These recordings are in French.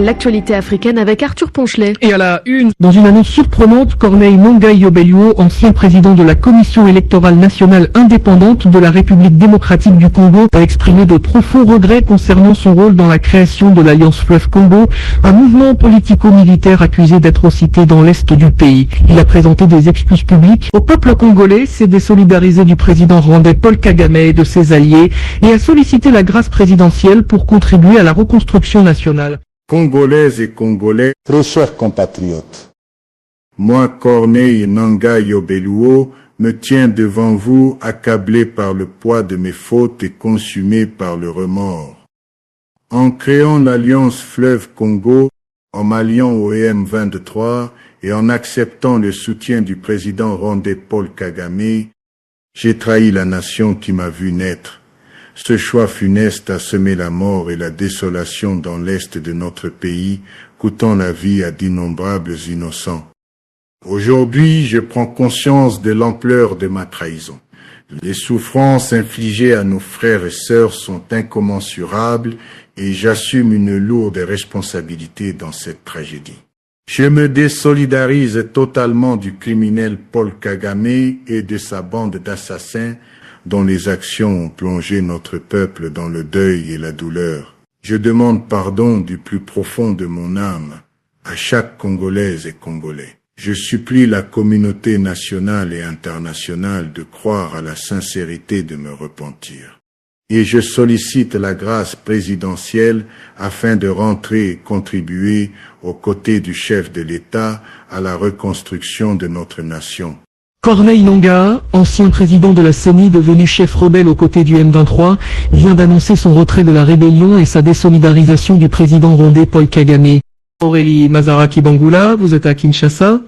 l'actualité africaine avec Arthur Ponchelet. Et à la une, dans une annonce surprenante, Corneille Nangaa Yobelio, ancien président de la Commission électorale nationale indépendante de la République démocratique du Congo, a exprimé de profonds regrets concernant son rôle dans la création de l'Alliance Fleuve Congo, un mouvement politico-militaire accusé d'être cité dans l'est du pays. Il a présenté des excuses publiques au peuple congolais, s'est désolidarisé du président rwandais Paul Kagame et de ses alliés, et a sollicité la grâce présidentielle pour contribuer à la reconstruction nationale. Congolaises et Congolais, très chers compatriotes, moi Corneille Nangaa Yobelio me tiens devant vous accablé par le poids de mes fautes et consumé par le remords. En créant l'Alliance Fleuve Congo, en m'alliant au M23 et en acceptant le soutien du président rwandais Paul Kagame, j'ai trahi la nation qui m'a vu naître. Ce choix funeste a semé la mort et la désolation dans l'est de notre pays, coûtant la vie à d'innombrables innocents. Aujourd'hui, je prends conscience de l'ampleur de ma trahison. Les souffrances infligées à nos frères et sœurs sont incommensurables et j'assume une lourde responsabilité dans cette tragédie. Je me désolidarise totalement du criminel Paul Kagame et de sa bande d'assassins dont les actions ont plongé notre peuple dans le deuil et la douleur. Je demande pardon du plus profond de mon âme à chaque Congolaise et Congolais. Je supplie la communauté nationale et internationale de croire à la sincérité de me repentir. Et je sollicite la grâce présidentielle afin de rentrer et contribuer aux côtés du chef de l'État à la reconstruction de notre nation. Corneille Nangaa, ancien président de la CENI devenu chef rebelle aux côtés du M23, vient d'annoncer son retrait de la rébellion et sa désolidarisation du président rwandais Paul Kagame. Aurélie Mazaraki-Bangula, vous êtes à Kinshasa.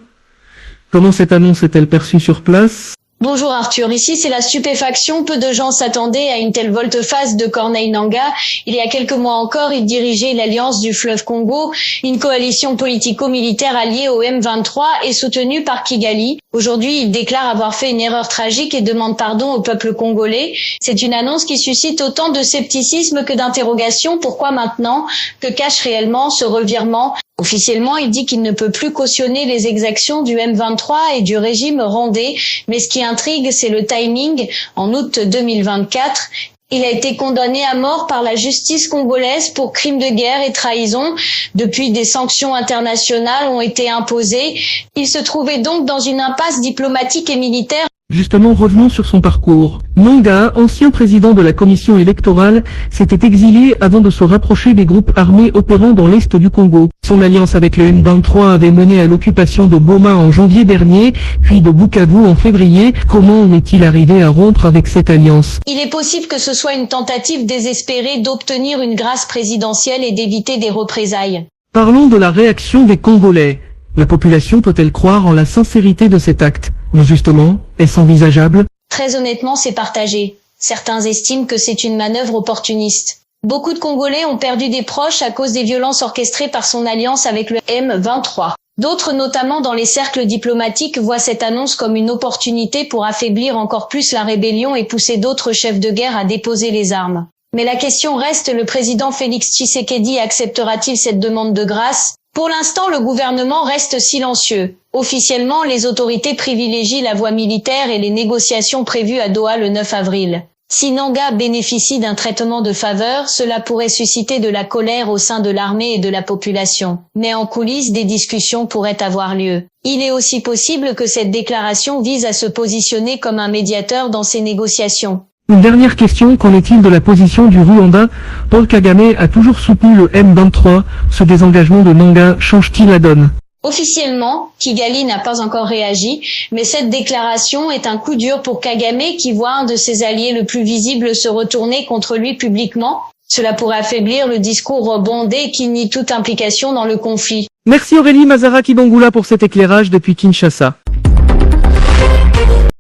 Comment cette annonce est-elle perçue sur place ? Bonjour Arthur, ici c'est la stupéfaction. Peu de gens s'attendaient à une telle volte-face de Corneille Nangaa. Il y a quelques mois encore, il dirigeait l'Alliance du Fleuve Congo, une coalition politico-militaire alliée au M23 et soutenue par Kigali. Aujourd'hui, il déclare avoir fait une erreur tragique et demande pardon au peuple congolais. C'est une annonce qui suscite autant de scepticisme que d'interrogations. Pourquoi maintenant ? Que cache réellement ce revirement ? Officiellement, il dit qu'il ne peut plus cautionner les exactions du M23 et du régime rwandais, mais ce qui intrigue, c'est le timing. En août 2024, il a été condamné à mort par la justice congolaise pour crimes de guerre et trahison. Depuis, des sanctions internationales ont été imposées. Il se trouvait donc dans une impasse diplomatique et militaire. Justement, revenons sur son parcours. Nangaa, ancien président de la commission électorale, s'était exilé avant de se rapprocher des groupes armés opérant dans l'est du Congo. Son alliance avec le M23 avait mené à l'occupation de Goma en janvier dernier, puis de Bukavu en février. Comment en est-il arrivé à rompre avec cette alliance ? Il est possible que ce soit une tentative désespérée d'obtenir une grâce présidentielle et d'éviter des représailles. Parlons de la réaction des Congolais. La population peut-elle croire en la sincérité de cet acte ? Ou justement, est-ce envisageable ? Très honnêtement, c'est partagé. Certains estiment que c'est une manœuvre opportuniste. Beaucoup de Congolais ont perdu des proches à cause des violences orchestrées par son alliance avec le M23. D'autres, notamment dans les cercles diplomatiques, voient cette annonce comme une opportunité pour affaiblir encore plus la rébellion et pousser d'autres chefs de guerre à déposer les armes. Mais la question reste, le président Félix Tshisekedi acceptera-t-il cette demande de grâce ? Pour l'instant, le gouvernement reste silencieux. Officiellement, les autorités privilégient la voie militaire et les négociations prévues à Doha le 9 avril. Si Nangaa bénéficie d'un traitement de faveur, cela pourrait susciter de la colère au sein de l'armée et de la population. Mais en coulisses, des discussions pourraient avoir lieu. Il est aussi possible que cette déclaration vise à se positionner comme un médiateur dans ces négociations. Une dernière question, qu'en est-il de la position du Rwanda ? Paul Kagame a toujours soutenu le M23. Ce désengagement de Nangaa change-t-il la donne ? Officiellement, Kigali n'a pas encore réagi, mais cette déclaration est un coup dur pour Kagame qui voit un de ses alliés le plus visible se retourner contre lui publiquement. Cela pourrait affaiblir le discours rwandais qui nie toute implication dans le conflit. Merci Aurélie Mazaraki-Bangula pour cet éclairage depuis Kinshasa.